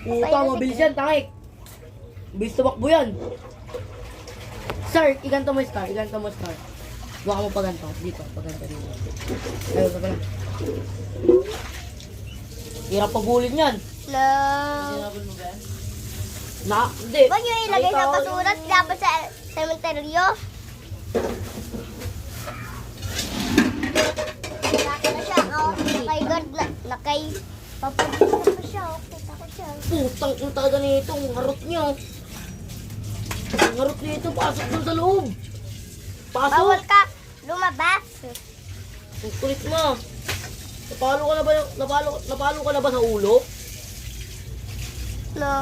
Puta, mabilis yan, tangik. Bilis tumakbo yan. Star, iganto mo star, iganto mo star. Buka mo paganto, dito, paganto dito. Ayun, sa pala. Hirap pabulin yan. No. Sinabol mo ba yan? Hindi. Huwag nyo ilagay sa pasurat dapat sa sementeryo. Laki na siya. Nakay guard na. Nakay papalit na pa siya. Okay, takot siya. Putang utaga nito, ang harot niyo. Ang harot nito, pasok dun sa loob. Pasok. Bawal ka lumabas. Ang kulit mo. Napalo ka na ba, napalo ka na ba sa ulo? No.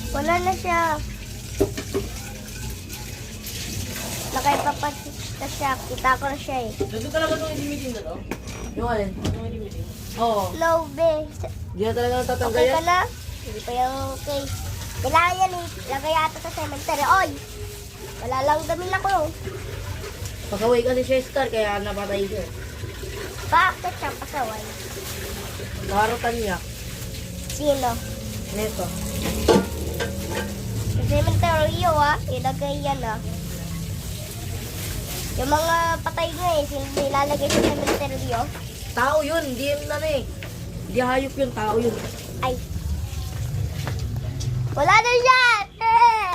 Wala na siya. Nakaipapasit na siya. Kita ko na siya eh. Nandun talaga itong meeting na to? Yung alin? Itong meeting? Oo. No, be. Hindi na talaga natatanggal Okay ka yan? na? Hindi pa yung okay. Kailangan yan eh. Lagay ata sa cemetery. Oy! Wala lang gamin ako. Pasaway kasi siya Star, kaya napatay siya. Bakit siya pasaway? Kaharotan niya. Sino? Neto. Sa cemetery ilagay yan ah. Yung mga patay nga eh, sino nilalagay sa cemetery Tao yun, hindi yun ano eh. Hindi hayop yun, tao yun. Ay. Wala na siya! Eh!